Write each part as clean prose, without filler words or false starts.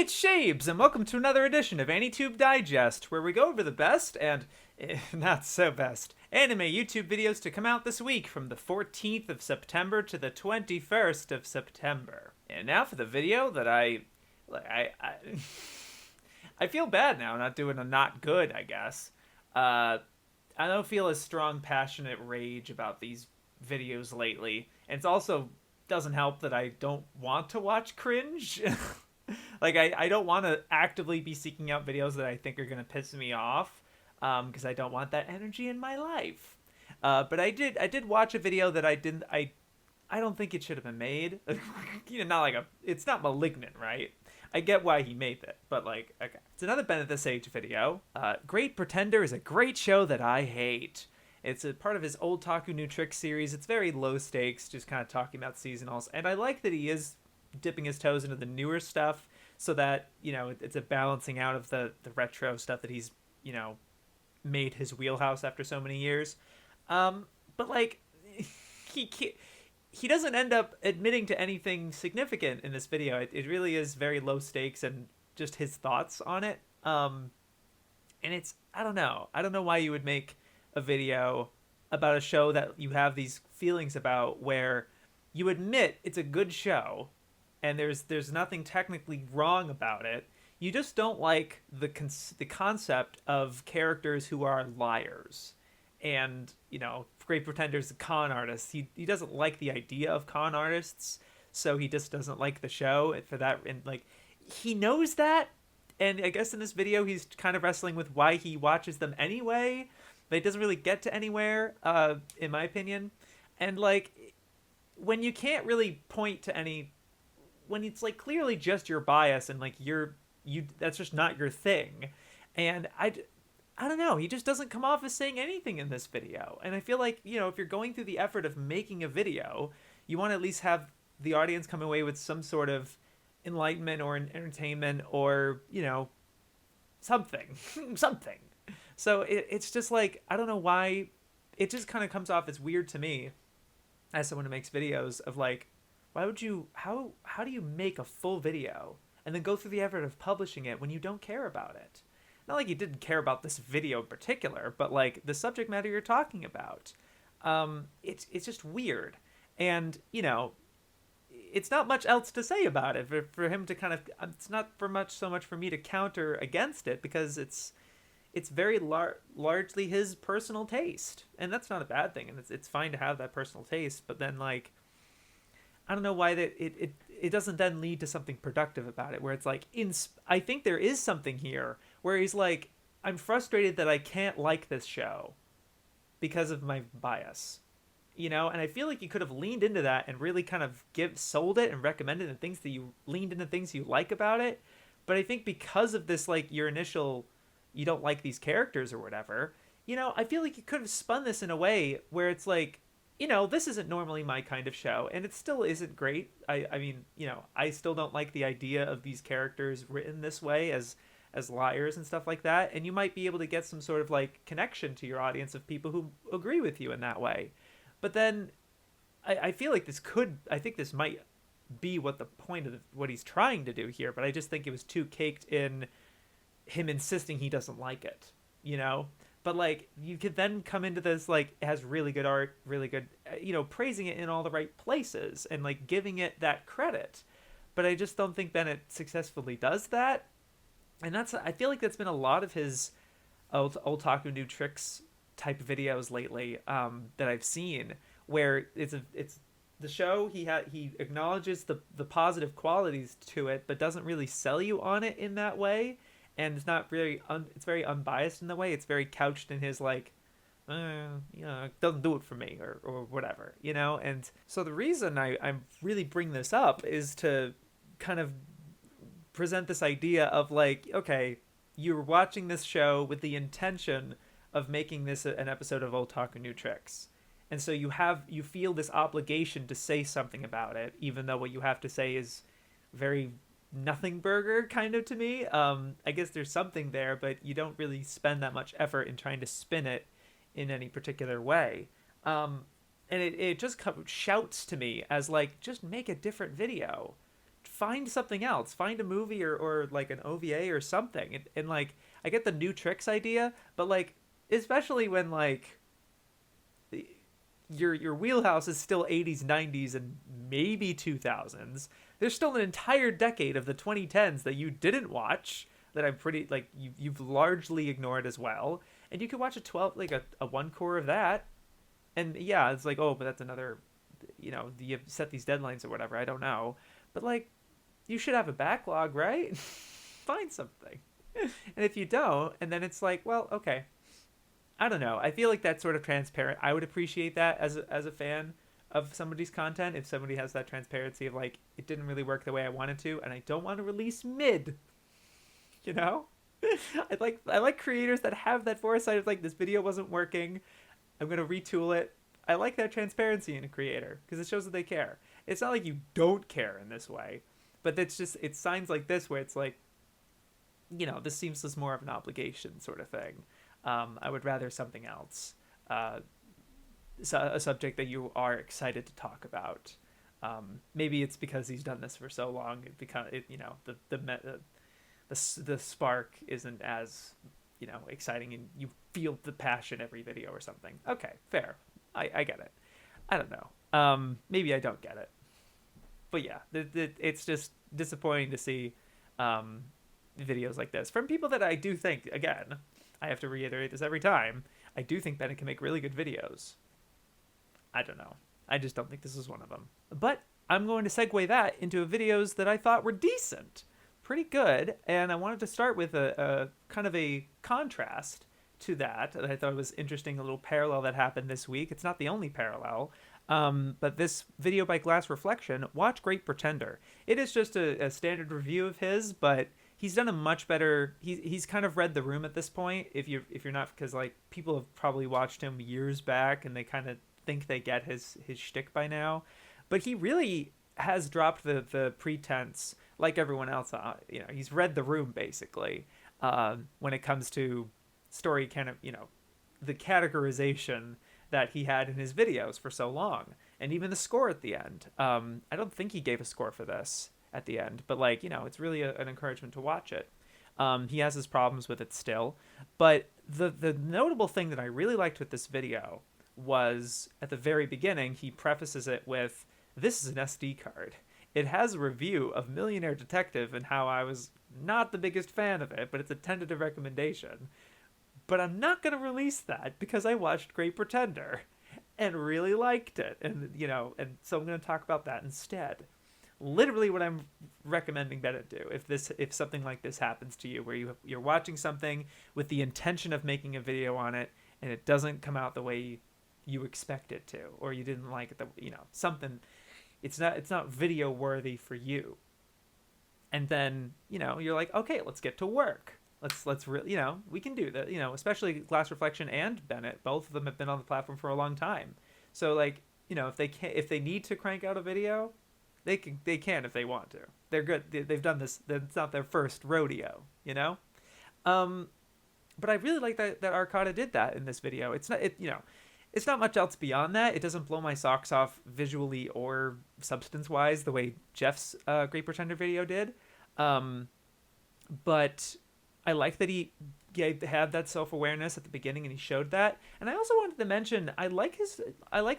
it's Shabes, and welcome to another edition of AniTube Digest, where we go over the best and not so best anime YouTube videos to come out this week from the 14th of September to the 21st of September. And now for the video that I feel bad now not doing a not good, I guess. I don't feel as strong, passionate rage about these videos lately. And it also doesn't help that I don't want to watch cringe. Like, I don't want to actively be seeking out videos that I think are going to piss me off, because I don't want that energy in my life. But I did watch a video that I don't think it should have been made. It's not Malignant, right? I get why he made it, but like, okay. It's another BennettTheSage video. Great Pretender is a great show that I hate. It's a part of his Old Taku New Tricks series. It's very low stakes, just kind of talking about seasonals. And I like that he is dipping his toes into the newer stuff so that, it's a balancing out of the retro stuff that he's, made his wheelhouse after so many years. But like, he doesn't end up admitting to anything significant in this video. It really is very low stakes and just his thoughts on it. And it's, I don't know why you would make a video about a show that you have these feelings about, where you admit it's a good show and there's nothing technically wrong about it. You just don't like the concept of characters who are liars. And, Great Pretender's a con artist. He doesn't like the idea of con artists, so he just doesn't like the show for that. And like, he knows that, and I guess in this video he's kind of wrestling with why he watches them anyway, but it doesn't really get to anywhere, in my opinion. And like, when you can't really point to any, when it's like clearly just your bias and like you that's just not your thing. And I don't know, he just doesn't come off as saying anything in this video. And I feel like, if you're going through the effort of making a video, you want to at least have the audience come away with some sort of enlightenment or entertainment or, something. Something. So it's just like, I don't know why, it just kind of comes off as weird to me as someone who makes videos of like, why would you, how do you make a full video and then go through the effort of publishing it when you don't care about it? Not like you didn't care about this video in particular, but like the subject matter you're talking about. It's just weird. And, it's not much else to say about it for him to kind of, it's not so much for me to counter against it, because it's very largely his personal taste. And that's not a bad thing. And it's fine to have that personal taste, but then like, I don't know why that it doesn't then lead to something productive about it, where it's like, I think there is something here where he's like, I'm frustrated that I can't like this show because of my bias, and I feel like you could have leaned into that and really kind of sold it and recommended the things that you leaned into, things you like about it. But I think because of this, like your initial, you don't like these characters or whatever, I feel like you could have spun this in a way where it's like, this isn't normally my kind of show, and it still isn't great. I mean, I still don't like the idea of these characters written this way as liars and stuff like that. And you might be able to get some sort of like connection to your audience of people who agree with you in that way. But then I feel like I think this might be what the point of what he's trying to do here, but I just think it was too caked in him insisting he doesn't like it, But like, you could then come into this like, it has really good art, really good, praising it in all the right places and like giving it that credit. But I just don't think Bennett successfully does that. And I feel like that's been a lot of his old Taku New Tricks type videos lately, that I've seen, where it's the show, he acknowledges the positive qualities to it, but doesn't really sell you on it in that way. And it's not very, it's very unbiased in the way. It's very couched in his like, it doesn't do it for me or whatever, And so the reason I really bring this up is to kind of present this idea of like, okay, you're watching this show with the intention of making this an episode of Old Taku New Tricks. And so you feel this obligation to say something about it, even though what you have to say is very nothing burger kind of to me. I guess there's something there, but you don't really spend that much effort in trying to spin it in any particular way. And it just shouts to me as like, just make a different video. find something else. Find a movie or like an OVA or something. And like, I get the new tricks idea, but like, especially when like your wheelhouse is still 80s, 90s, and maybe 2000s. There's still an entire decade of the 2010s that you didn't watch, that I'm pretty like you've largely ignored as well. And you could watch a 12, like a one core of that. And yeah, it's like, oh, but that's another, you set these deadlines or whatever. I don't know. But like, you should have a backlog, right? Find something. And if you don't, and then it's like, well, okay, I don't know. I feel like that's sort of transparent. I would appreciate that as a fan of somebody's content, if somebody has that transparency of like, it didn't really work the way I wanted to, and I don't want to release mid. You know, I like creators that have that foresight of like, this video wasn't working, I'm gonna retool it. I like that transparency in a creator because it shows that they care. It's not like you don't care in this way, but it's signs like this where it's like, this seems as more of an obligation sort of thing. I would rather something else. A subject that you are excited to talk about. Maybe it's because he's done this for so long. The spark isn't as exciting, and you feel the passion every video or something. Okay, fair. I get it. I don't know. Maybe I don't get it. But yeah, it's just disappointing to see videos like this from people that I do think, again, I have to reiterate this every time, I do think Bennett can make really good videos. I don't know. I just don't think this is one of them. But I'm going to segue that into videos that I thought were decent. Pretty good. And I wanted to start with a kind of a contrast to that I thought was interesting, a little parallel that happened this week. It's not the only parallel. But this video by Glass Reflection, watch Great Pretender. It is just a standard review of his, but he's done a much better. He's kind of read the room at this point. If you're not, because like people have probably watched him years back and they kind of think they get his shtick by now, but he really has dropped the pretense like everyone else. He's read the room basically when it comes to story, kind of the categorization that he had in his videos for so long, and even the score at the end. I don't think he gave a score for this at the end, but like, it's really an encouragement to watch it. He has his problems with it still, but the notable thing that I really liked with this video was at the very beginning, he prefaces it with, this is an SD card. It has a review of Millionaire Detective and how I was not the biggest fan of it, but it's a tentative recommendation. But I'm not going to release that because I watched Great Pretender and really liked it. And, and so I'm going to talk about that instead. Literally what I'm recommending Bennett do if something like this happens to you, where you're watching something with the intention of making a video on it and it doesn't come out the way you expect it to, or you didn't like it, something, it's not video worthy for you. And then, you're like, okay, let's get to work. Let's really, we can do that, especially Glass Reflection and Bennett. Both of them have been on the platform for a long time. So like, if they need to crank out a video, they can if they want to. They're good. They've done this. It's not their first rodeo, But I really like that Arcada did that in this video. It's not much else beyond that. It doesn't blow my socks off visually or substance-wise the way Jeff's Great Pretender video did. But I like that he had that self-awareness at the beginning, and he showed that. And I also wanted to mention, I like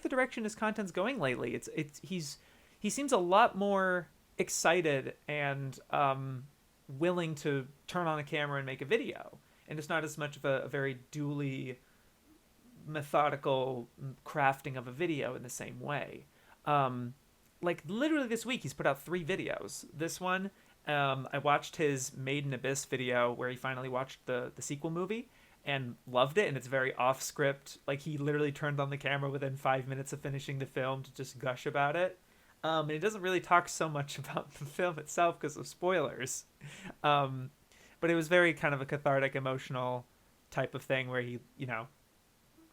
the direction his content's going lately. He seems a lot more excited and willing to turn on a camera and make a video. And it's not as much of a very dually methodical crafting of a video in the same way. Like literally this week, he's put out 3 videos. This one, I watched his Made in Abyss video where he finally watched the sequel movie and loved it, and it's very off script. Like he literally turned on the camera within 5 minutes of finishing the film to just gush about it. And he doesn't really talk so much about the film itself because of spoilers. But it was very kind of a cathartic, emotional type of thing where he,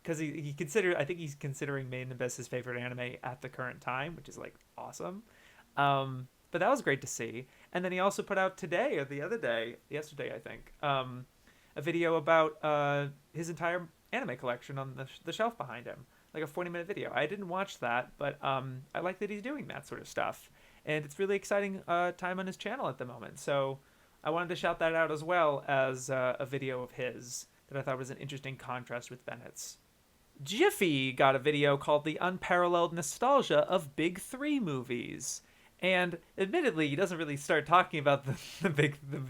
because I think he's considering Made in Abyss his favorite anime at the current time, which is like awesome. But that was great to see. And then he also put out today, or yesterday I think, a video about his entire anime collection on the shelf behind him, like a 40-minute video. I didn't watch that, but I like that he's doing that sort of stuff. and it's really exciting time on his channel at the moment. So I wanted to shout that out as well as a video of his that I thought was an interesting contrast with Bennett's. Jiffy got a video called The Unparalleled Nostalgia of Big Three Movies. And admittedly, he doesn't really start talking about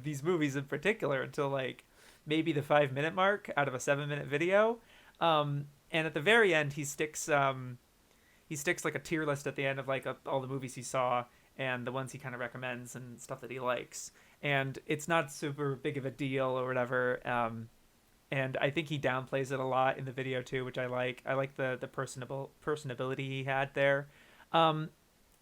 these movies in particular until like maybe the 5 minute mark out of a 7 minute video. And at the very end, he sticks like a tier list at the end of like all the movies he saw and the ones he kind of recommends and stuff that he likes. And it's not super big of a deal or whatever. And I think he downplays it a lot in the video too, which I like. I like the personability he had there.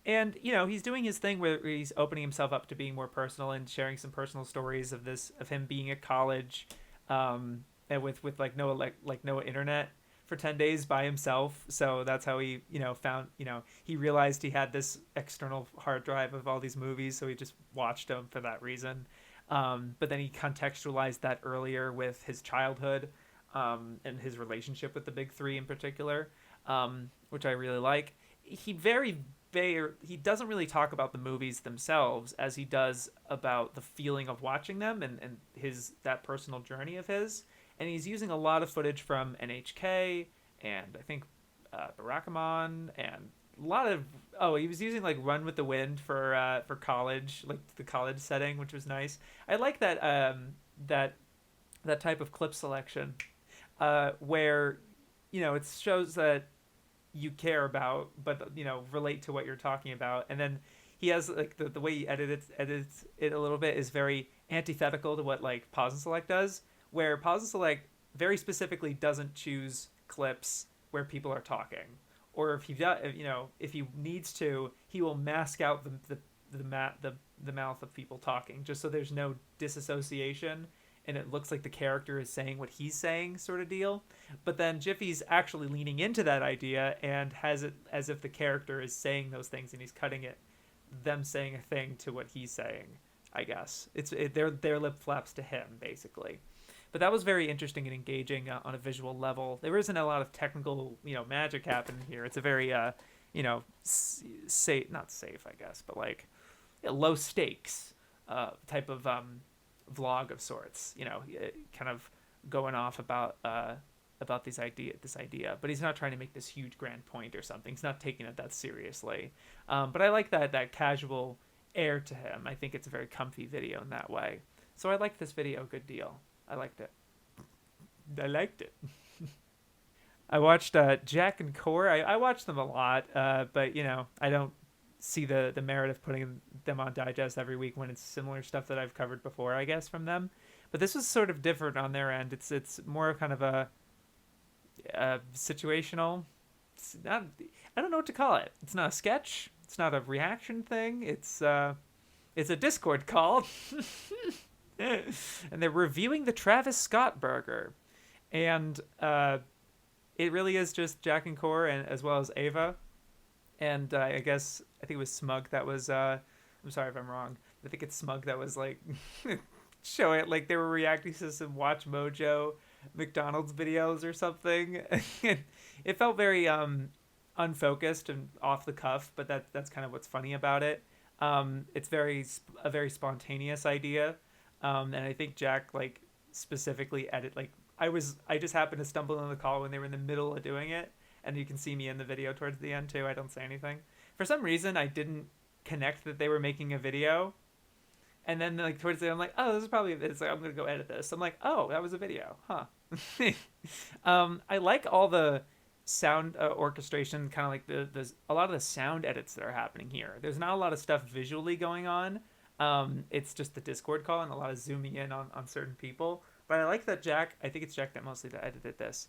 And he's doing his thing where he's opening himself up to being more personal and sharing some personal stories of him being at college, and with like no internet for 10 days by himself. So that's how he found he realized he had this external hard drive of all these movies, so he just watched them for that reason. But then he contextualized that earlier with his childhood, and his relationship with the big three in particular, which I really like. He doesn't really talk about the movies themselves as he does about the feeling of watching them and that personal journey of his. And he's using a lot of footage from NHK and I think Barakamon and a lot of he was using like Run with the Wind for college, like the college setting, which was nice. I like that that type of clip selection where it shows that you care about, but relate to what you're talking about. And then he has like the way he edits it a little bit is very antithetical to what like pause and select does, where pause and select very specifically doesn't choose clips where people are talking, or if he needs to, he will mask out the mouth of people talking just so there's no disassociation and it looks like the character is saying what he's saying, sort of deal. But then Jiffy's actually leaning into that idea and has it as if the character is saying those things and he's cutting them saying a thing to what he's saying, I guess. Their lip flaps to him, basically. But that was very interesting and engaging on a visual level. There isn't a lot of technical, magic happening here. It's a very, safe, not safe, I guess, but like low stakes type of vlog of sorts, kind of going off about this idea, but he's not trying to make this huge grand point or something. He's not taking it that seriously. But I like that casual air to him. I think it's a very comfy video in that way. So I liked this video a good deal. I liked it. I watched Jack and Core. I watch them a lot, but I don't see the merit of putting them on Digest every week when it's similar stuff that I've covered before, I guess, from them. But this was sort of different on their end. It's more of kind of a situational. It's not, I don't know what to call it. It's not a sketch. It's not a reaction thing. It's a Discord call. And they're reviewing the Travis Scott burger. And it really is just Jack and Core, and as well as Ava. And I think it was Smug that was, I'm sorry if I'm wrong, I think it's Smug that was like showing it, like they were reacting to some Watch Mojo McDonald's videos or something. It felt very unfocused and off the cuff, but that's kind of what's funny about it. It's a very spontaneous idea. And I think Jack like specifically I just happened to stumble on the call when they were in the middle of doing it. And you can see me in the video towards the end, too. I don't say anything. For some reason, I didn't connect that they were making a video. And then, like, towards the end, I'm like, oh, this is probably... It's like, I'm going to go edit this. I'm like, oh, that was a video. Huh. I like all the sound orchestration, kind of like a lot of the sound edits that are happening here. There's not a lot of stuff visually going on. It's just the Discord call and a lot of zooming in on certain people. But I like that Jack... I think it's Jack that mostly edited this.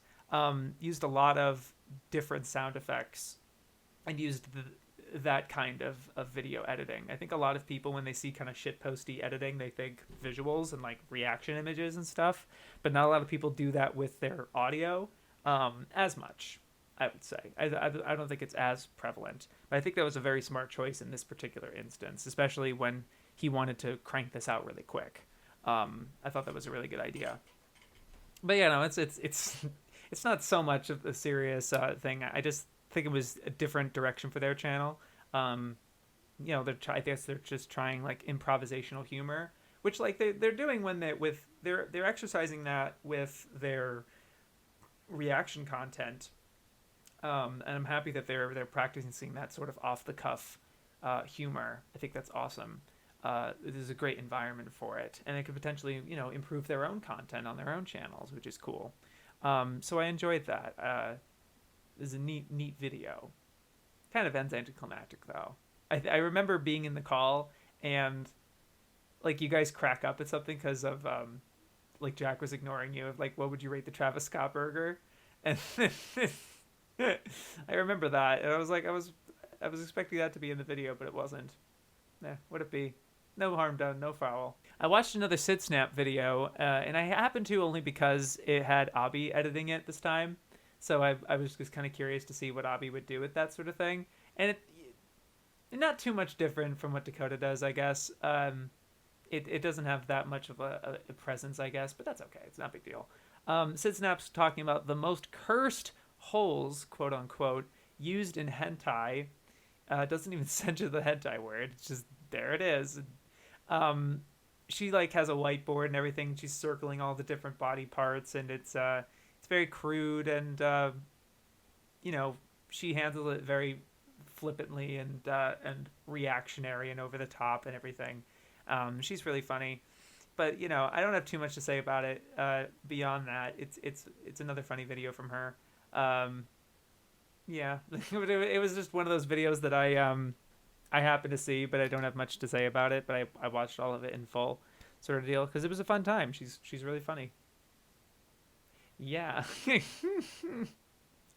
Used a lot of different sound effects and used that kind of video editing. I think a lot of people, when they see kind of shitposty editing, they think visuals and like reaction images and stuff, but not a lot of people do that with their audio as much, I would say. I don't think it's as prevalent, but I think that was a very smart choice in this particular instance, especially when he wanted to crank this out really quick. I thought that was a really good idea. But yeah, no, it's not so much of a serious thing. I just think it was a different direction for their channel. I guess they're just trying like improvisational humor, which like they're doing when they're exercising that with their reaction content. And I'm happy that they're practicing that sort of off the cuff humor. I think that's awesome. This is a great environment for it, and it could potentially improve their own content on their own channels, which is cool. So I enjoyed that. This is a neat video. Kind of ends anticlimactic though. I remember being in the call and like you guys crack up at something because of like Jack was ignoring you. Like, what would you rate the Travis Scott burger? And I remember that, and I was like, I was expecting that to be in the video, but it wasn't. Would it be? No harm done, no foul. I watched another sydsnap video, and I happened to only because it had Abi editing it this time. So I was just kind of curious to see what Abi would do with that sort of thing. And it not too much different from what Dakota does, I guess. It doesn't have that much of a presence, I guess, but that's okay. It's not a big deal. Sydsnap's talking about the most cursed holes, quote unquote, used in hentai. Doesn't even censor the hentai word. It's just, there it is. She like has a whiteboard and everything. She's circling all the different body parts, and it's very crude, and she handles it very flippantly and reactionary and over the top and everything. She's really funny, but I don't have too much to say about it beyond that. It's another funny video from her. Yeah, it was just one of those videos that I happened to see, but I don't have much to say about it. But I watched all of it in full, sort of deal, because it was a fun time. She's really funny. Yeah.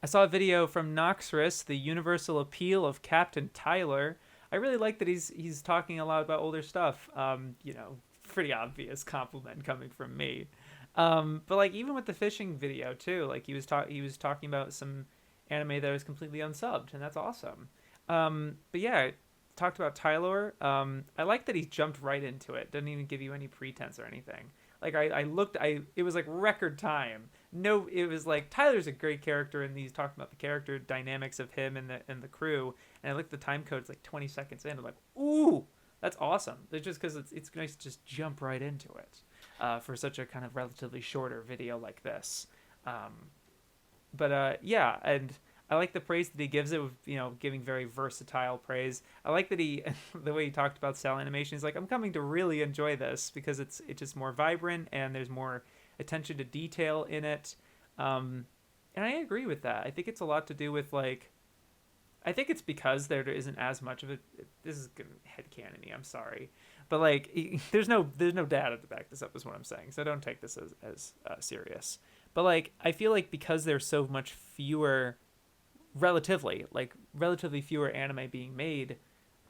I saw a video from Noxris, the universal appeal of Captain Tyler. I really like that he's talking a lot about older stuff. Pretty obvious compliment coming from me. But like even with the fishing video too, like he was talking about some anime that was completely unsubbed, and that's awesome. But yeah, talked about Tyler. I like that he jumped right into it. Didn't even give you any pretense or anything. Like it was like record time. No, it was like Tyler's a great character, and he's talking about the character dynamics of him and the crew. And I looked at the time code; it's like 20 seconds in. I'm like, ooh, that's awesome. It's just because it's nice to just jump right into it for such a kind of relatively shorter video like this. Yeah, and I like the praise that he gives it with, giving very versatile praise. I like that the way he talked about cell animation, he's like, I'm coming to really enjoy this because it's just more vibrant and there's more attention to detail in it. And I agree with that. I think it's a lot to do with I think it's because there isn't as much of it. This is headcanon me, I'm sorry. But there's no data to back this up is what I'm saying. So don't take this as serious. But I feel like because there's so much fewer, relatively fewer anime being made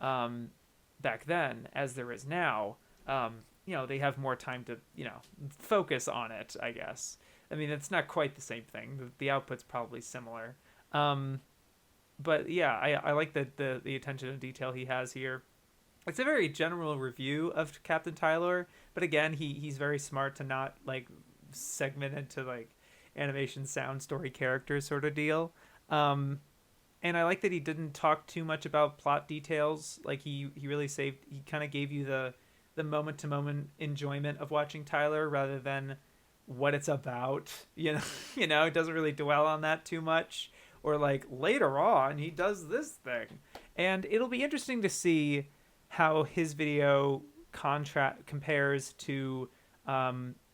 back then as there is now, they have more time to focus on it, I guess. I mean, it's not quite the same thing. The output's probably similar. But yeah, I like the attention to detail he has here. It's a very general review of Captain Tyler, but again, he's very smart to not segment into animation, sound, story, character sort of deal. And I like that he didn't talk too much about plot details. He really he kind of gave you the moment to moment enjoyment of watching Tyler rather than what it's about. It doesn't really dwell on that too much. Or later on he does this thing, and it'll be interesting to see how his video compares to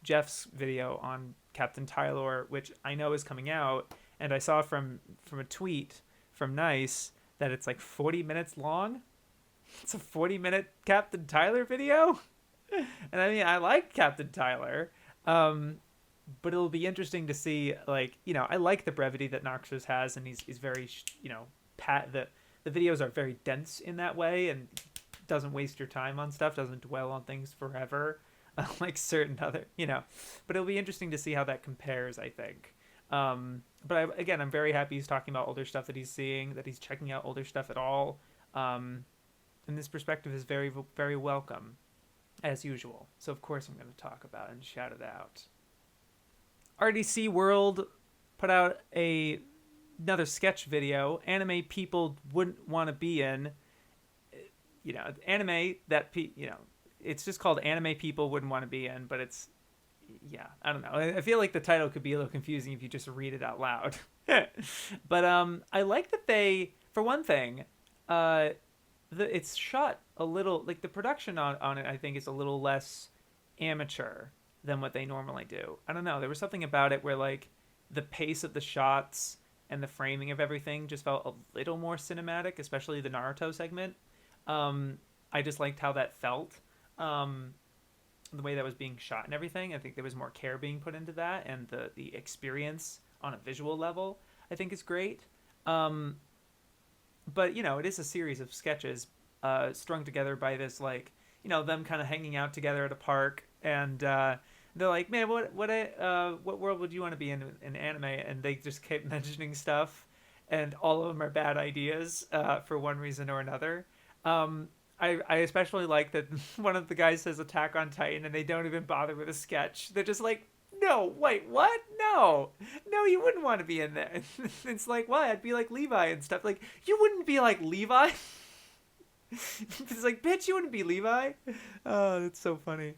Jeff's video on Captain Tyler, which I know is coming out, and I saw from a tweet from Nice that it's 40 minutes long. It's a 40-minute Captain Tyler video, and I mean I like Captain Tyler. But it'll be interesting to see, I like the brevity that Noxris has, and he's very, the videos are very dense in that way, and doesn't waste your time on stuff, doesn't dwell on things forever, like certain other, But it'll be interesting to see how that compares, I think. But I'm very happy he's talking about older stuff that he's seeing, that he's checking out older stuff at all. And this perspective is very, very welcome, as usual. So, of course, I'm going to talk about it and shout it out. RDC World put out another sketch video, anime people wouldn't want to be in. anime that it's just called anime people wouldn't want to be in, but it's, yeah, I don't know. I feel like the title could be a little confusing if you just read it out loud. But I like that they, for one thing, it's shot a little, like the production on it, I think is a little less amateur than what they normally do. I don't know. There was something about it where like the pace of the shots and the framing of everything just felt a little more cinematic, especially the Naruto segment. I just liked how that felt. The way that was being shot and everything. I think there was more care being put into that, and the experience on a visual level, I think, is great. But it is a series of sketches strung together by this, like, them kind of hanging out together at a park, and they're like, man, what world would you want to be in anime? And they just keep mentioning stuff, and all of them are bad ideas for one reason or another. I especially like that one of the guys says Attack on Titan, and they don't even bother with a sketch. They're just like, no, wait, what? No, you wouldn't want to be in there. It's like, why? I'd be like Levi and stuff. Like, you wouldn't be like Levi? It's like, bitch, you wouldn't be Levi? Oh, that's so funny.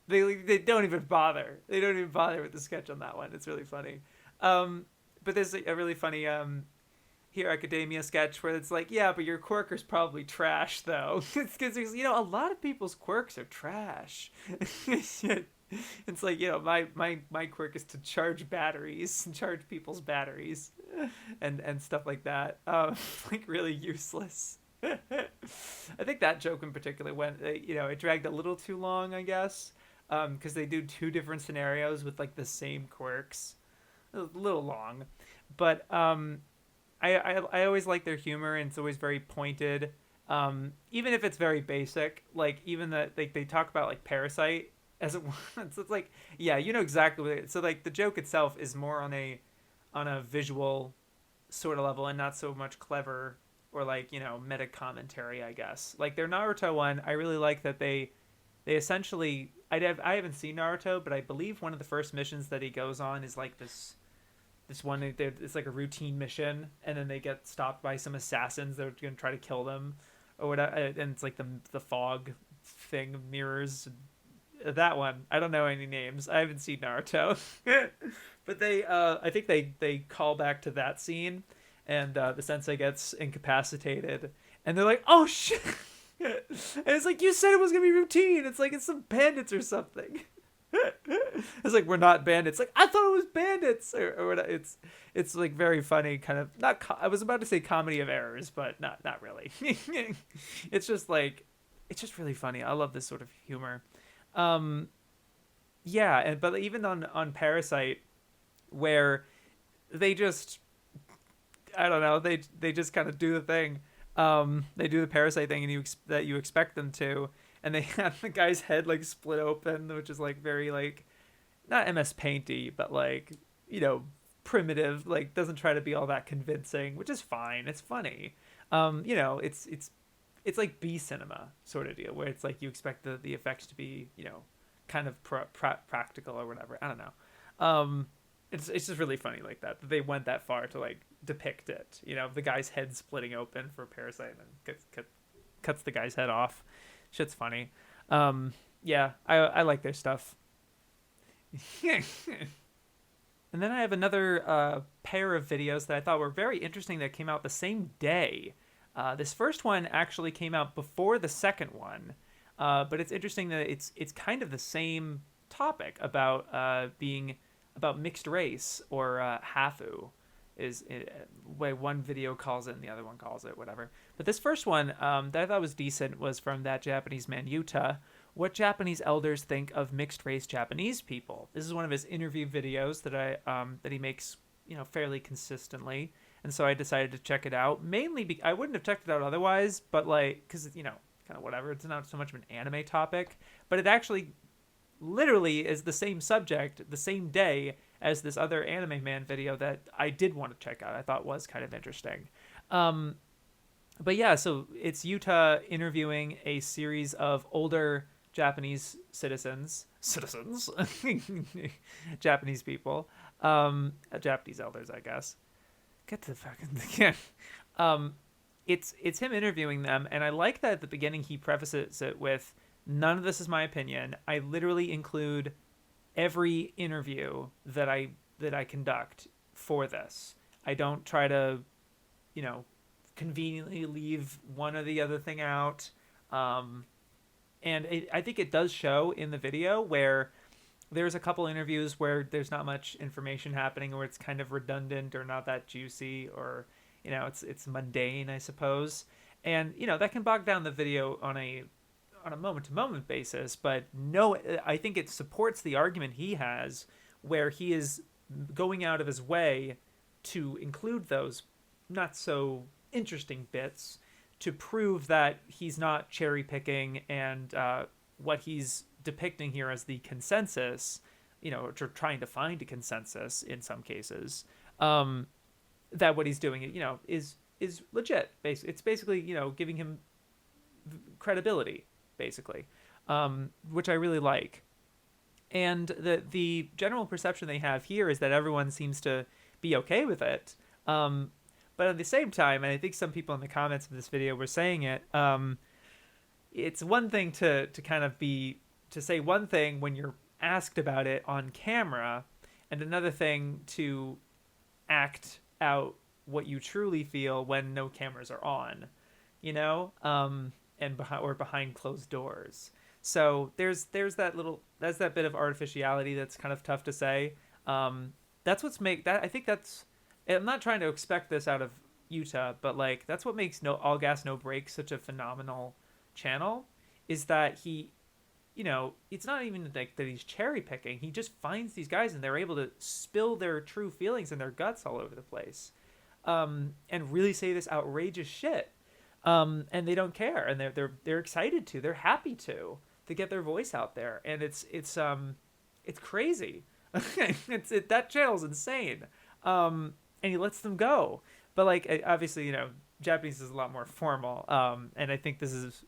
They don't even bother. They don't even bother with the sketch on that one. It's really funny. But there's a really funny Hero Academia sketch where it's like, yeah, but your quirk is probably trash, though. It's because a lot of people's quirks are trash. It's like, my quirk is to charge batteries and charge people's batteries and stuff like that. Like really useless. I think that joke in particular went, it dragged a little too long, I guess, because they do two different scenarios with like the same quirks. A little long, but I always like their humor, and it's always very pointed. Even if it's very basic, like even that they talk about like Parasite as it was. It's like, yeah, exactly what so like the joke itself is more on a visual sort of level and not so much clever or like, meta commentary, I guess. Like their Naruto one, I really like that they essentially, I haven't seen Naruto, but I believe one of the first missions that he goes on is like this one, it's like a routine mission, and then they get stopped by some assassins that are going to try to kill them or whatever, and it's like the fog thing mirrors that one. I don't know any names. I haven't seen Naruto. But they I think they call back to that scene, and the sensei gets incapacitated, and they're like, oh shit. And it's like, you said it was gonna be routine. It's like, it's some bandits or something. It's like, we're not bandits. Like, I thought it was bandits, or whatever. It's like very funny, kind of not. I was about to say comedy of errors, but not really. It's just like, it's just really funny. I love this sort of humor. Yeah, but even on Parasite, where they just, I don't know, they just kind of do the thing. They do the Parasite thing, and that you expect them to. And they have the guy's head like split open, which is like very like, not MS Painty, but like, primitive. Like, doesn't try to be all that convincing, which is fine. It's funny. It's like B cinema sort of deal, where it's like you expect the effects to be, kind of practical or whatever. I don't know. It's just really funny like that they went that far to like depict it. The guy's head splitting open for Parasite, and then cuts the guy's head off. Shit's funny. Yeah, I like their stuff. And then I have another pair of videos that I thought were very interesting that came out the same day. This first one actually came out before the second one, but it's interesting that it's kind of the same topic about being about mixed race, or hafu is way one video calls it and the other one calls it whatever. But this first one that I thought was decent was from that Japanese man Yuta. What Japanese elders think of mixed race Japanese people. This is one of his interview videos that he makes fairly consistently, and so I decided to check it out. Mainly I wouldn't have checked it out otherwise, but like, because kind of whatever, it's not so much of an anime topic, but it actually literally is the same subject the same day as this other Anime Man video that I did want to check out. I thought was kind of interesting. But yeah, so it's Yuta interviewing a series of older Japanese citizens, Japanese people, Japanese elders, I guess. Get to the fucking again. it's him interviewing them, and I like that at the beginning he prefaces it with, "None of this is my opinion. I literally include every interview that I conduct for this. I don't try to, you know, conveniently leave one or the other thing out." Um, and I think it does show in the video where there's a couple interviews where there's not much information happening, or it's kind of redundant or not that juicy, or it's mundane, I suppose. And that can bog down the video on a moment to moment basis. But no, I think it supports the argument he has, where he is going out of his way to include those not so interesting bits to prove that he's not cherry picking, and what he's depicting here as the consensus, or trying to find a consensus in some cases, that what he's doing, is legit. It's basically, giving him credibility, basically, which I really like. And the general perception they have here is that everyone seems to be okay with it. But at the same time, and I think some people in the comments of this video were saying it, it's one thing to kind of to say one thing when you're asked about it on camera, and another thing to act out what you truly feel when no cameras are on, and behind closed doors. So there's that bit of artificiality that's kind of tough to say. That's what's make that I think that's. I'm not trying to expect this out of Yuta, but like that's what makes All Gas No Brakes such a phenomenal channel, is that he, it's not even like that he's cherry picking. He just finds these guys and they're able to spill their true feelings and their guts all over the place, and really say this outrageous shit, and they don't care, and they're excited to, they're happy to get their voice out there, and it's crazy. That channel's insane. And he lets them go. But like, obviously, Japanese is a lot more formal. And I think this is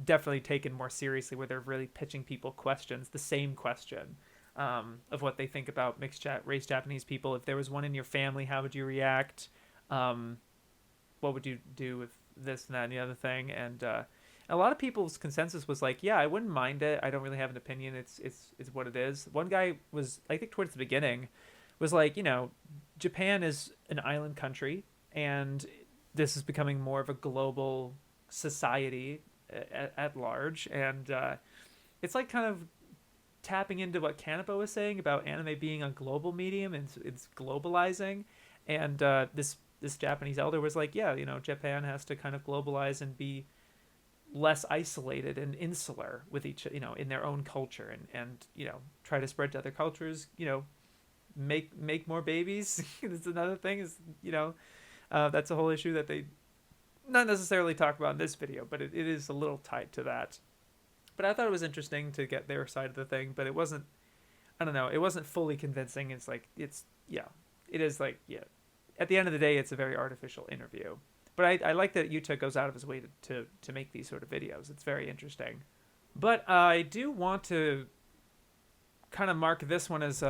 definitely taken more seriously, where they're really pitching people questions, the same question, of what they think about mixed race Japanese people. If there was one in your family, how would you react? What would you do with this and that and the other thing? And a lot of people's consensus was like, yeah, I wouldn't mind it. I don't really have an opinion. It's what it is. One guy was, I think towards the beginning, was like, Japan is an island country, and this is becoming more of a global society at large, and it's like kind of tapping into what Kanapo was saying about anime being a global medium, and it's globalizing. And this Japanese elder was like, yeah, Japan has to kind of globalize and be less isolated and insular with each, in their own culture, and try to spread to other cultures, make more babies. That's another thing, is that's a whole issue that they not necessarily talk about in this video, but it is a little tied to that. But I thought it was interesting to get their side of the thing, but it wasn't, I don't know, it wasn't fully convincing. It's like, it is like, yeah, at the end of the day, it's a very artificial interview. But I like that Yuta goes out of his way to make these sort of videos. It's very interesting. But I do want to kind of mark this one as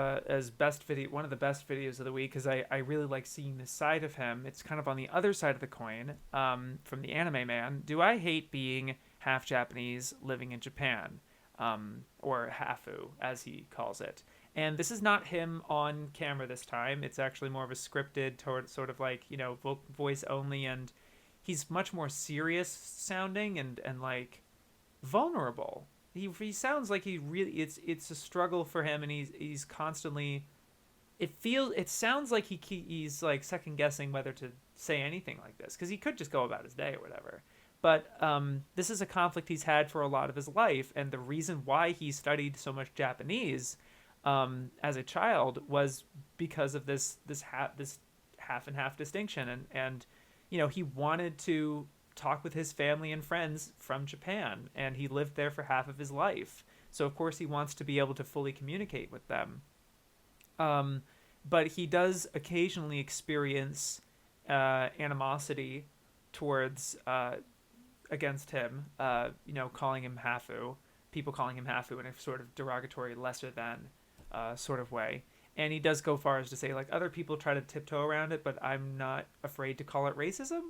best video, one of the best videos of the week, because I really like seeing this side of him. It's kind of on the other side of the coin, from the anime man. Do I hate being half Japanese living in Japan, or hafu as he calls it? And this is not him on camera this time. It's actually more of a scripted, sort of like, voice only, and he's much more serious sounding and like vulnerable. He sounds like he really, it's a struggle for him, and he's constantly, it sounds like he's like second guessing whether to say anything like this, because he could just go about his day or whatever. But this is a conflict he's had for a lot of his life, and the reason why he studied so much Japanese as a child was because of this half and half distinction, and he wanted to talk with his family and friends from Japan, and he lived there for half of his life, so of course he wants to be able to fully communicate with them. But he does occasionally experience animosity towards against him, calling him hafu, people calling him hafu in a sort of derogatory, lesser than sort of way. And he does go far as to say, like, other people try to tiptoe around it, but I'm not afraid to call it racism.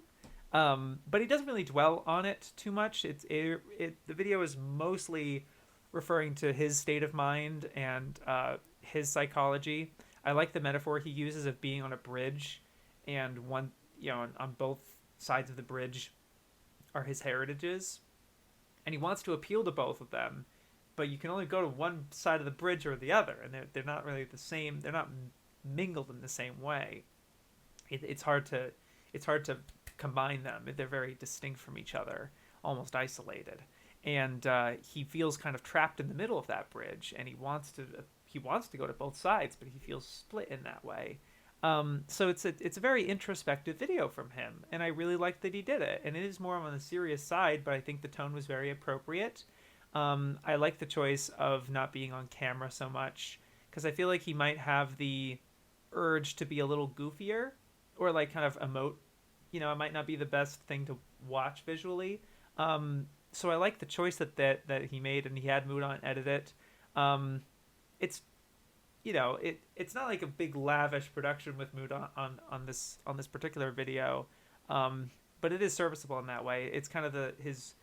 But he doesn't really dwell on it too much. The video is mostly referring to his state of mind and his psychology. I like the metaphor he uses of being on a bridge, and one, on both sides of the bridge are his heritages, and he wants to appeal to both of them, but you can only go to one side of the bridge or the other, and they're not really the same. They're not mingled in the same way. It's hard to combine them. They're very distinct from each other, almost isolated. And he feels kind of trapped in the middle of that bridge, and he wants to go to both sides, but he feels split in that way. So it's a very introspective video from him, and I really like that he did it. And it is more on the serious side, but I think the tone was very appropriate. I like the choice of not being on camera so much, because I feel like he might have the urge to be a little goofier, or like kind of emote. It might not be the best thing to watch visually. So I like the choice that he made, and he had Mudon edit it. It's it's not like a big lavish production with Mudon on this particular video, but it is serviceable in that way. It's kind of his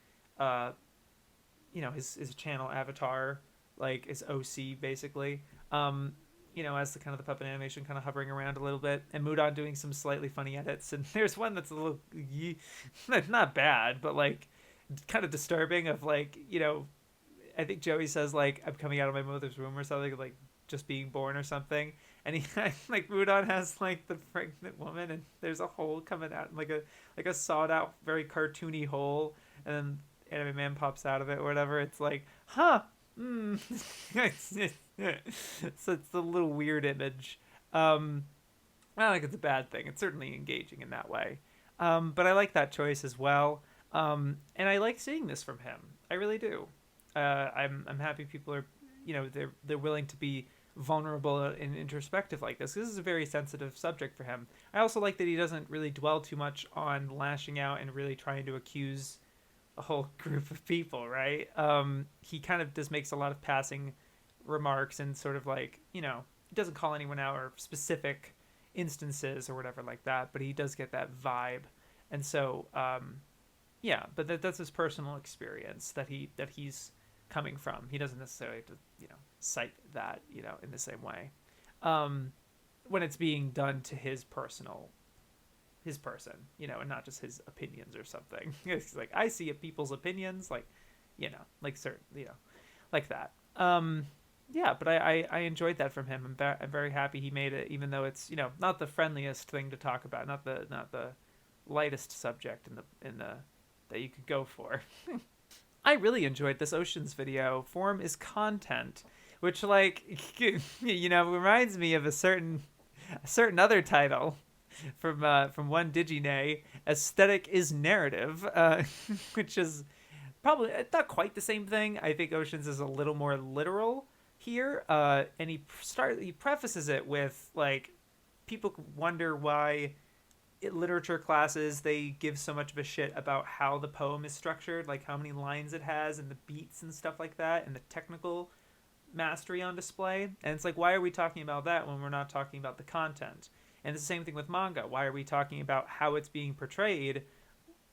channel avatar, like his OC basically. As the kind of the puppet animation kind of hovering around a little bit, and Mudon doing some slightly funny edits. And there's one that's a little not bad, but like kind of disturbing. Of like, I think Joey says like, "I'm coming out of my mother's womb" or something, like just being born or something. And he like Mudon has like the pregnant woman, and there's a hole coming out, like a sawed out, very cartoony hole, and then Anime Man pops out of it or whatever. It's like, huh. So it's a little weird image. I don't think it's a bad thing. It's certainly engaging in that way. But I like that choice as well. And I like seeing this from him. I really do. I'm happy people are, they're willing to be vulnerable and introspective like this. This is a very sensitive subject for him. I also like that he doesn't really dwell too much on lashing out and really trying to accuse a whole group of people, right? He kind of just makes a lot of passing remarks, and sort of like, he doesn't call anyone out or specific instances or whatever like that, but he does get that vibe. And so but that's his personal experience that he's coming from. He doesn't necessarily have to cite that in the same way when it's being done to his person, and not just his opinions or something. It's like, I see people's opinions, like, like certain, like that. But I enjoyed that from him. I'm very happy he made it, even though it's, not the friendliest thing to talk about, not the lightest subject in the that you could go for. I really enjoyed this Oceaniz video. Form is content, which, like, reminds me of a certain other title from one Digine, Aesthetic is Narrative, which is probably not quite the same thing. I think Oceaniz is a little more literal here, and he prefaces it with, like, people wonder why literature classes they give so much of a shit about how the poem is structured, like how many lines it has and the beats and stuff like that, and the technical mastery on display. And it's like, why are we talking about that when we're not talking about the content? And it's the same thing with manga. Why are we talking about how it's being portrayed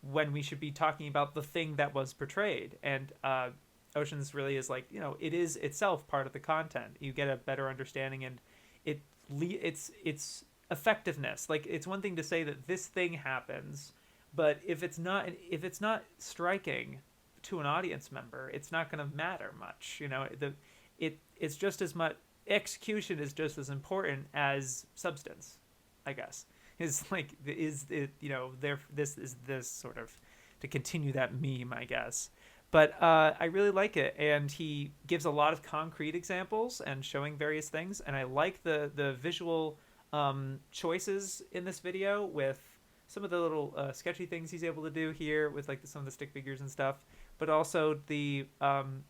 when we should be talking about the thing that was portrayed? And Oceaniz really is like, it is itself part of the content. You get a better understanding, and it's effectiveness. Like, it's one thing to say that this thing happens, but if it's not striking to an audience member, it's not going to matter much. It's just as much, execution is just as important as substance, I guess. Is like, is it, this is this sort of, to continue that meme, I guess. But I really like it, and he gives a lot of concrete examples and showing various things, and I like the visual choices in this video, with some of the little sketchy things he's able to do here with like some of the stick figures and stuff, but also the kind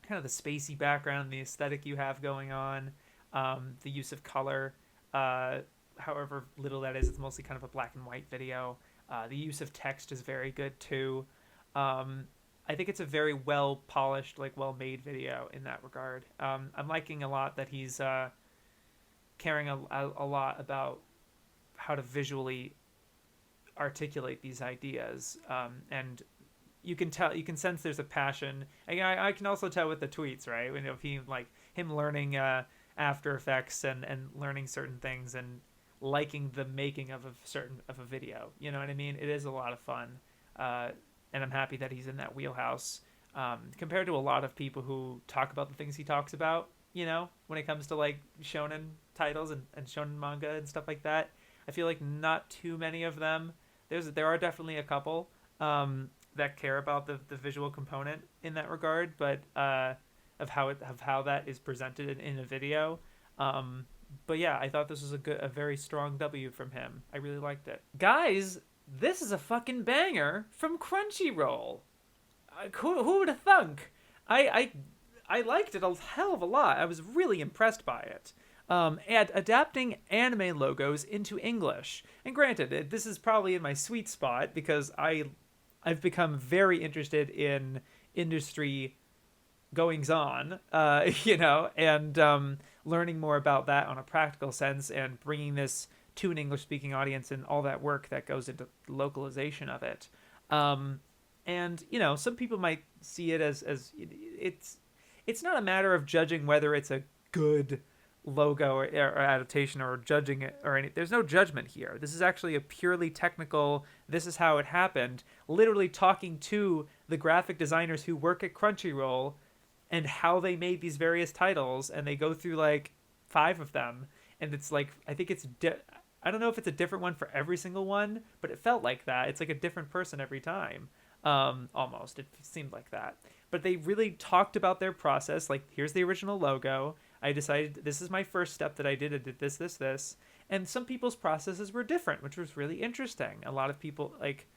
of the spacey background, the aesthetic you have going on, the use of color, however little that is. It's mostly kind of a black and white video. The use of text is very good too. I think it's a very well polished, like well made video in that regard. I'm liking a lot that he's caring a lot about how to visually articulate these ideas, and you can sense there's a passion. And I can also tell with the tweets, right? When him learning After Effects and learning certain things and liking the making of a video. You know what I mean? It is a lot of fun, and I'm happy that he's in that wheelhouse. Compared to a lot of people who talk about the things he talks about, when it comes to like shonen titles and shonen manga and stuff like that, I feel like not too many of them. There are definitely a couple that care about the visual component in that regard, but of how that is presented in a video. But yeah, I thought this was a very strong W from him. I really liked it. Guys, this is a fucking banger from Crunchyroll. Who would have thunk? I liked it a hell of a lot. I was really impressed by it. Adapting anime logos into English. And granted, this is probably in my sweet spot because I've become very interested in industry goings on, and learning more about that on a practical sense and bringing this to an English speaking audience and all that work that goes into localization of it. And some people might see it as it's not a matter of judging whether it's a good logo or adaptation or judging it or any. There's no judgment here. This is actually a purely technical, this is how it happened, literally talking to the graphic designers who work at Crunchyroll and how they made these various titles, and they go through like 5 of them, and it's like, I think it's I don't know if it's a different one for every single one, but it felt like that. It's like a different person every time. Almost, it seemed like that. But they really talked about their process, like, here's the original logo. I decided this is my first step that I did. I did this. And some people's processes were different, which was really interesting. A lot of people, like,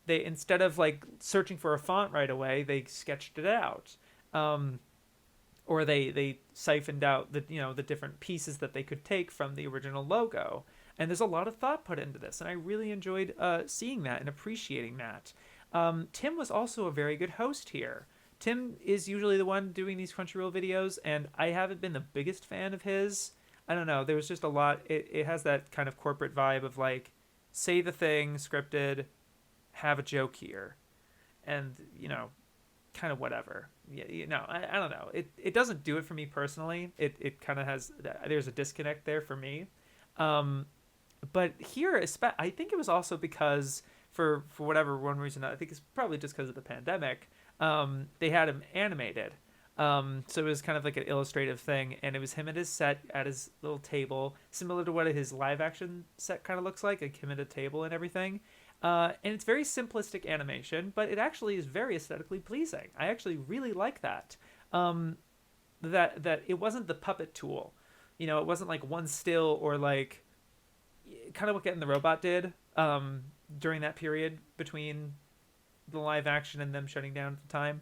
they, instead of like searching for a font right away, they sketched it out. Or they siphoned out the different pieces that they could take from the original logo. And there's a lot of thought put into this, and I really enjoyed seeing that and appreciating that. Tim was also a very good host here. Tim is usually the one doing these Crunchyroll videos, and I haven't been the biggest fan of his. I don't know. There was just a lot. It has that kind of corporate vibe of like, say the thing, scripted, have a joke here, and kind of whatever. Yeah, I don't know. It doesn't do it for me personally. It kind of has. There's a disconnect there for me. But here, I think it was also because for whatever one reason, I think it's probably just because of the pandemic. They had him animated. So it was kind of like an illustrative thing, and it was him at his set at his little table, similar to what his live action set kind of looks like him at a table and everything. And it's very simplistic animation, but it actually is very aesthetically pleasing. I actually really like that. That it wasn't the puppet tool. It wasn't like one still or like kind of what Getting the Robot did during that period between the live action and them shutting down at the time.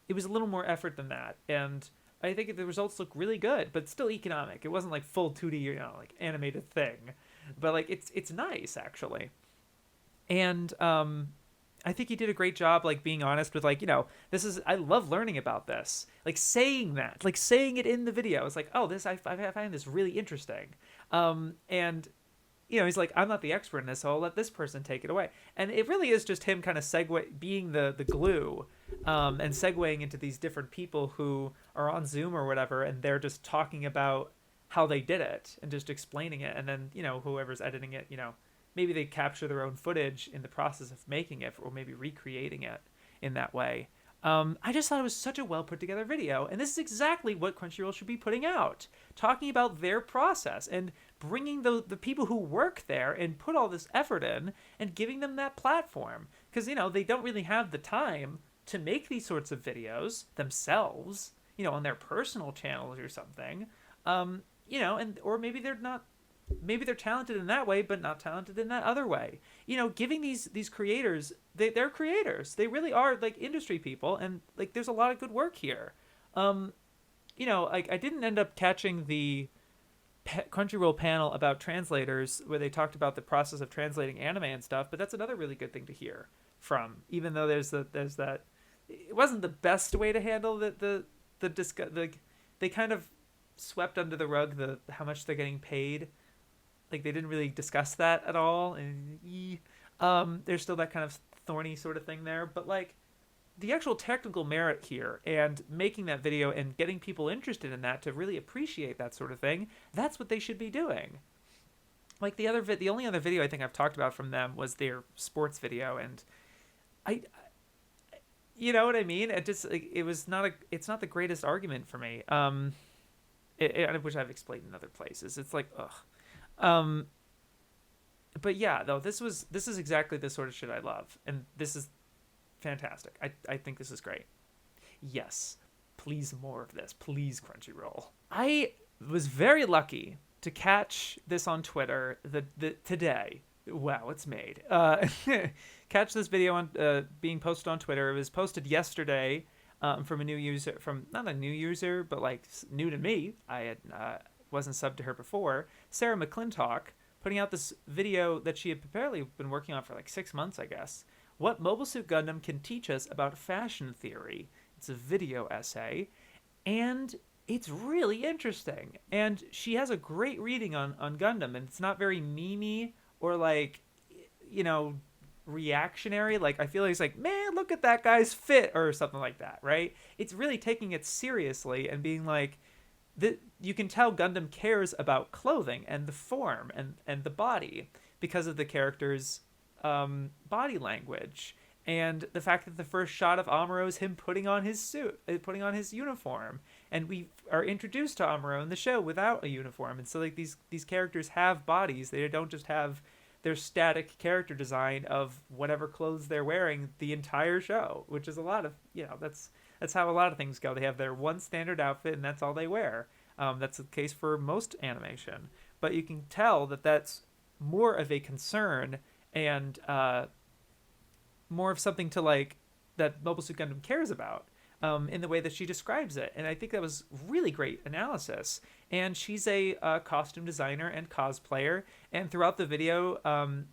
It was a little more effort than that, and I think the results look really good, but still economic. It wasn't like full 2D, like animated thing, but like it's nice actually. And I think he did a great job, like being honest with like, I love learning about this, like saying that, like saying it in the video. It's like, oh, I find this really interesting. And he's like, I'm not the expert in this, so I'll let this person take it away. And it really is just him kind of being the glue, and segueing into these different people who are on Zoom or whatever, and they're just talking about how they did it and just explaining it. And then, whoever's editing it, maybe they capture their own footage in the process of making it, or maybe recreating it in that way. I just thought it was such a well put together video, and this is exactly what Crunchyroll should be putting out, talking about their process and bringing the people who work there and put all this effort in and giving them that platform, because they don't really have the time to make these sorts of videos themselves, on their personal channels or something, and or maybe they're not. Maybe they're talented in that way, but not talented in that other way. Giving these creators, they're creators. They really are like industry people, and like there's a lot of good work here. Like I didn't end up catching the Crunchyroll panel about translators where they talked about the process of translating anime and stuff, but that's another really good thing to hear from. Even though there's that, it wasn't the best way to handle they kind of swept under the rug how much they're getting paid Like they didn't really discuss that at all, and there's still that kind of thorny sort of thing there. But like the actual technical merit here and making that video and getting people interested in that to really appreciate that sort of thing, that's what they should be doing. Like the only other video I think I've talked about from them was their sports video, and I you know what I mean? It just like, it's not the greatest argument for me. Which I've explained in other places. It's like ugh. Um, but yeah, though this is exactly the sort of shit I love, and this is fantastic. I think this is great. Yes, please more of this, please Crunchyroll. I was very lucky to catch this on Twitter today. Wow, it's made. Catch this video on being posted on Twitter. It was posted yesterday from a new user, from not a new user, but like new to me. I had wasn't subbed to her before. Sarah McClintock putting out this video that she had apparently been working on for like 6 months, I guess. What Mobile Suit Gundam can teach us about fashion theory. It's a video essay, and it's really interesting. And she has a great reading on Gundam, and it's not very memey or like, you know, reactionary. Like I feel like it's like, man, look at that guy's fit or something like that, right? It's really taking it seriously and being like, you can tell Gundam cares about clothing and the form and the body because of the character's body language, and the fact that the first shot of Amuro is him putting on his suit, putting on his uniform, and we are introduced to Amuro in the show without a uniform. And so like these characters have bodies. They don't just have their static character design of whatever clothes they're wearing the entire show, which is a lot of, you know, that's how a lot of things go. They have their one standard outfit and that's all they wear. That's the case for most animation, but you can tell that that's more of a concern and more of something to like that Mobile Suit Gundam cares about in the way that she describes it. And I think that was really great analysis. And she's a costume designer and cosplayer. And throughout the video,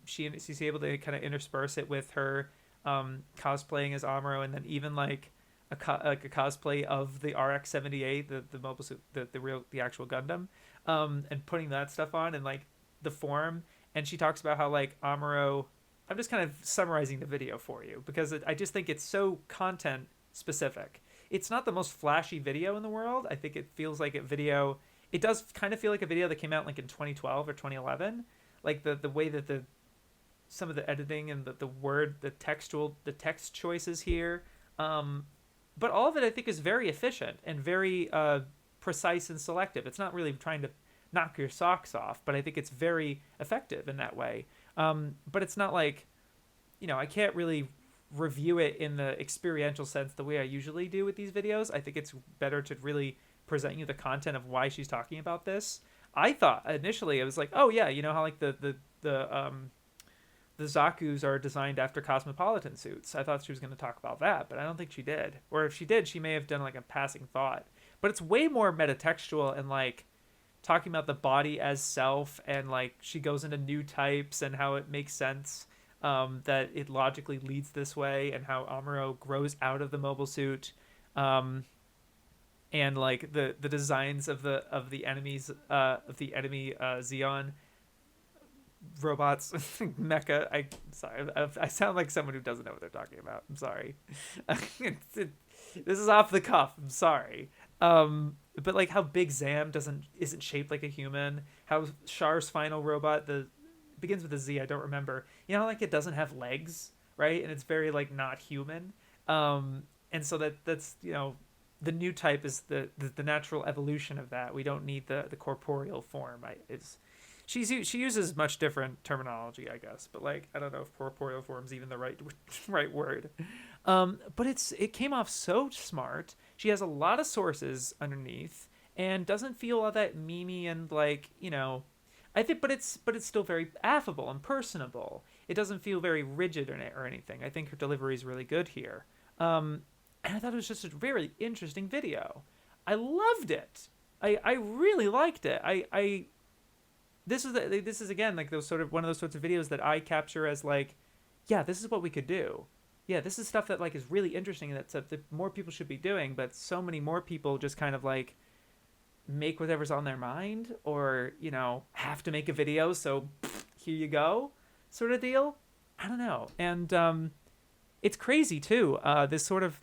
she's able to kind of intersperse it with her cosplaying as Amuro, and then even like a cosplay of the RX-78, the mobile suit, the actual Gundam, and putting that stuff on and like the form. And she talks about how like Amuro, I'm just kind of summarizing the video for you because I just think it's so content specific. It's not the most flashy video in the world. I think it feels like it does kind of feel like a video that came out like in 2012 or 2011. Like the way that some of the editing and the text choices here. But all of it I think is very efficient and very precise and selective. It's not really trying to knock your socks off, but I think it's very effective in that way. But it's not like, you know, I can't really review it in the experiential sense the way I usually do with these videos. I think it's better to really present you the content of why she's talking about this. I thought initially it was like, oh yeah, you know how like the Zakus are designed after cosmopolitan suits. I thought she was going to talk about that, but I don't think she did. Or if she did, she may have done like a passing thought. But it's way more metatextual and like talking about the body as self, and like she goes into new types and how it makes sense that it logically leads this way, and how Amuro grows out of the mobile suit, and like the designs of the enemies of the enemy Xeon robots mecha. I sound like someone who doesn't know what they're talking about. I'm sorry. This is off the cuff. I'm sorry. But like how Big Zam isn't shaped like a human. How Char's final robot begins with a Z. I don't remember. You know, like it doesn't have legs, right? And it's very like not human. And so that's, you know, the new type is the natural evolution of that. We don't need the corporeal form. She uses much different terminology, I guess, but like I don't know if corporeal form's even the right word. But it came off so smart. She has a lot of sources underneath and doesn't feel all that memey and like, you know, I think, but it's still very affable and personable. It doesn't feel very rigid or anything. I think her delivery is really good here. And I thought it was just a very interesting video. I loved it. I really liked it. This is again like those sort of one of those sorts of videos that I capture as like, yeah, this is what we could do. Yeah, this is stuff that like is really interesting and that more people should be doing, but so many more people just kind of like make whatever's on their mind, or have to make a video, so here you go, sort of deal. I don't know. And it's crazy too, this sort of,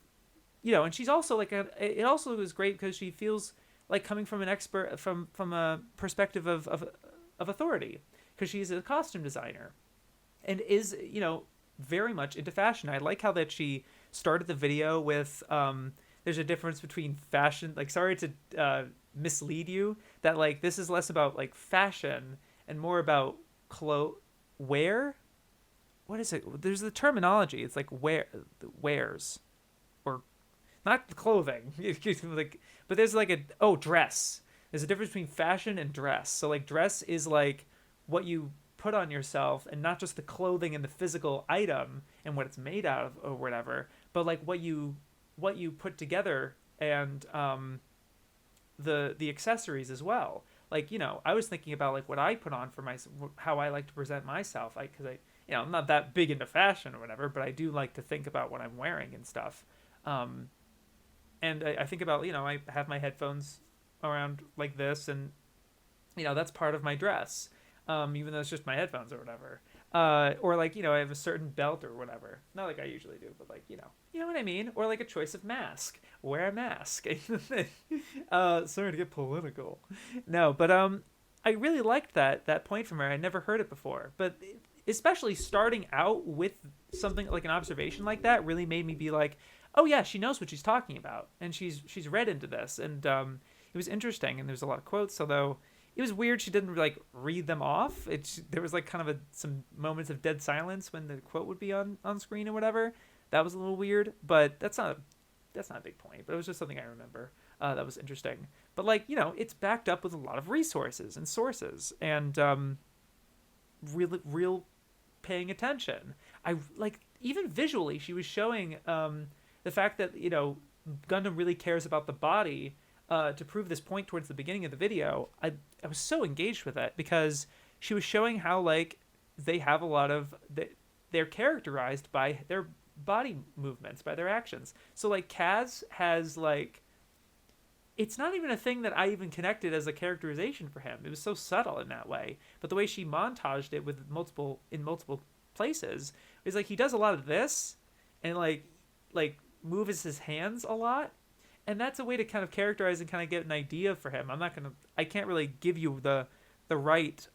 and she's also like it also is great because she feels like coming from an expert, from a perspective of authority, because she's a costume designer and is very much into fashion. I like how that she started the video with there's a difference between fashion, like, sorry to mislead you, that like this is less about like fashion and more about wear. What is it? There's the terminology. It's like wears, or not the clothing. Like, but there's like dress. There's a difference between fashion and dress. So like dress is like what you put on yourself, and not just the clothing and the physical item and what it's made out of or whatever, but like what you put together, and the accessories as well. Like, I was thinking about like what I put on for how I like to present myself. Because I'm not that big into fashion or whatever, but I do like to think about what I'm wearing and stuff. And I think about, I have my headphones around like this, and that's part of my dress, even though it's just my headphones or whatever. Or like, I have a certain belt or whatever. Not like I usually do, but like, you know what I mean? Or like a choice of mask. Wear a mask. Sorry to get political. No, but I really liked that point from her. I never heard it before, but especially starting out with something like an observation like that really made me be like, oh yeah, she knows what she's talking about, and she's read into this, and it was interesting, and there's a lot of quotes, although it was weird she didn't like read them off. There was like kind of some moments of dead silence when the quote would be on screen or whatever. That was a little weird, but that's not a big point. But it was just something I remember that was interesting. But like, it's backed up with a lot of resources and sources, and real paying attention. I like, even visually, she was showing the fact that Gundam really cares about the body. To prove this point towards the beginning of the video, I was so engaged with it, because she was showing how like they have a lot of they're characterized by their body movements, by their actions. So like Kaz has like, it's not even a thing that I even connected as a characterization for him. It was so subtle in that way, but the way she montaged it with multiple places is like he does a lot of this, and like moves his hands a lot. And that's a way to kind of characterize and kind of get an idea for him. I can't really give you the right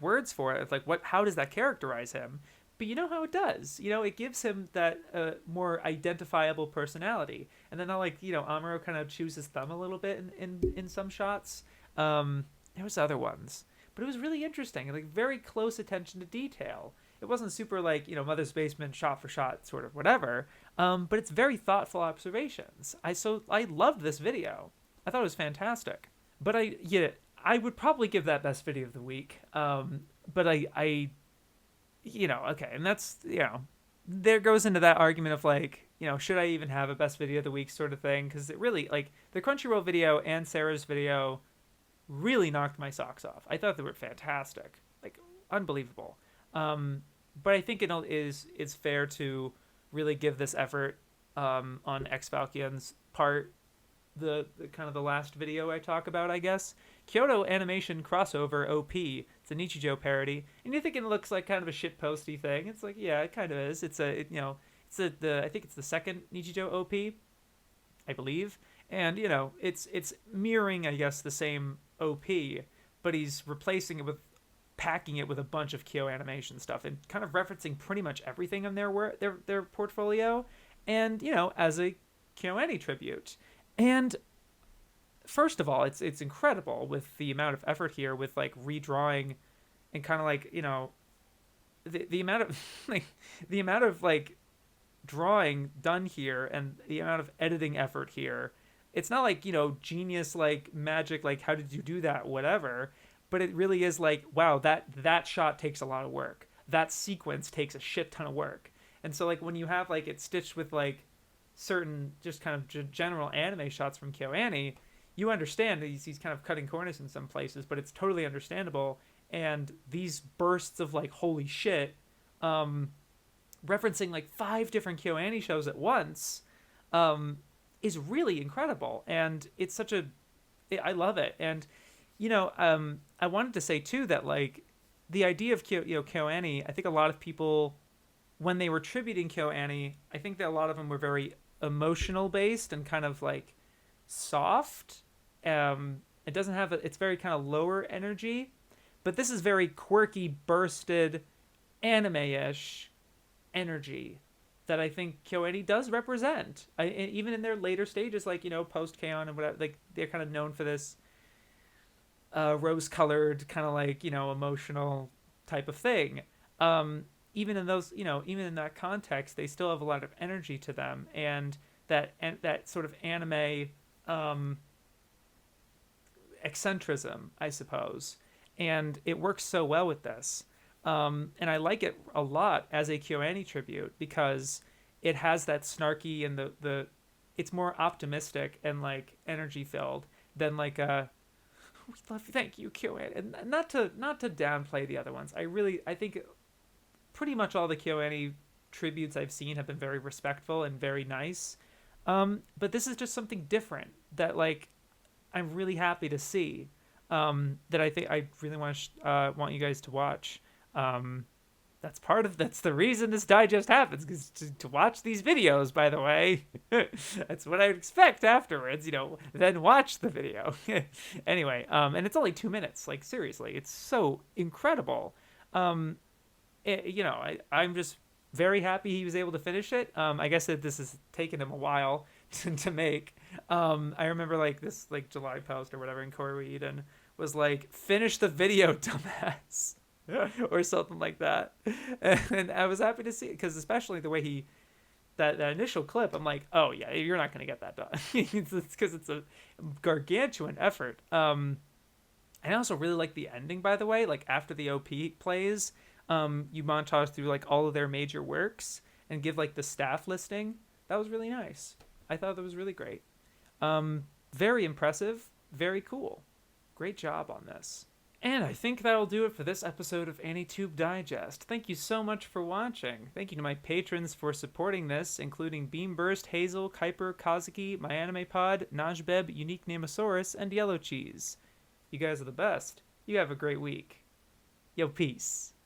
words for it. It's like, how does that characterize him? But you know how it does. It gives him that more identifiable personality. And then Amuro kind of chews his thumb a little bit in some shots. There was other ones, but it was really interesting, and like very close attention to detail. It wasn't super like, Mother's Basement shot for shot sort of whatever, but it's very thoughtful observations. I loved this video. I thought it was fantastic. But I would probably give that best video of the week. But I okay, and that's, there goes into that argument of like, should I even have a best video of the week sort of thing? Because it really, like, the Crunchyroll video and Sarah's video really knocked my socks off. I thought they were fantastic, like unbelievable. But I think it's fair to really give this effort on X Falchion's part, the kind of the last video I talk about, I guess. Kyoto Animation crossover OP. It's a Nichijou parody, and you're thinking it looks like kind of a shitposty thing. It's like, yeah, it kind of is. I think it's the second Nichijou OP, I believe, and it's mirroring, I guess, the same OP, but he's replacing it with, packing it with a bunch of Kyo Animation stuff, and kind of referencing pretty much everything in their portfolio, and as a KyoAni tribute. And first of all, it's incredible with the amount of effort here, with like redrawing and kind of like the amount of like drawing done here, and the amount of editing effort here. It's not like genius, like magic, like how did you do that, whatever. But it really is like, wow, that shot takes a lot of work. That sequence takes a shit ton of work. And so like when you have like it stitched with like certain just kind of general anime shots from KyoAni, you understand that he's kind of cutting corners in some places, but it's totally understandable. And these bursts of like, holy shit, referencing like 5 different KyoAni shows at once, is really incredible. And it's such a I love it. And I wanted to say too that like the idea of KyoAni, I think a lot of people when they were tributing KyoAni, I think that a lot of them were very emotional based and kind of like soft. It doesn't have it's very kind of lower energy, but this is very quirky, bursted, anime-ish energy that I think KyoAni does represent. Even in their later stages, like post K-On! And whatever, like they're kind of known for this rose-colored kind of like emotional type of thing. Even in those, even in that context, they still have a lot of energy to them, and that sort of anime eccentricism, I suppose, and it works so well with this. And I like it a lot as a KyoAni tribute because it has that snarky and the it's more optimistic and like energy filled than like a we love you, thank you KyoAni, and not to downplay the other ones. I think pretty much all the KyoAni tributes I've seen have been very respectful and very nice. But this is just something different that like I'm really happy to see. That I think I really want you guys to watch. That's the reason this digest happens, because to watch these videos, by the way. That's what I would expect afterwards, then watch the video. Anyway, and it's only 2 minutes, like seriously, it's so incredible. I'm just very happy he was able to finish it. I guess that this has taken him a while to make. I remember like this like July post or whatever, and Corey Eden was like, finish the video, dumbass. Or something like that. And I was happy to see it, because especially the way that initial clip, I'm like, oh yeah, you're not going to get that done. It's because it's a gargantuan effort. And I also really like the ending, by the way. Like after the OP plays, you montage through like all of their major works and give like the staff listing. That was really nice. I thought that was really great. Very impressive. Very cool. Great job on this. And I think that'll do it for this episode of AniTube Digest. Thank you so much for watching. Thank you to my patrons for supporting this, including Beamburst, Hazel, Kuiper, Kazuki, My Anime Pod, Najbeb, Unique Namosaurus, and Yellow Cheese. You guys are the best. You have a great week. Yo, peace.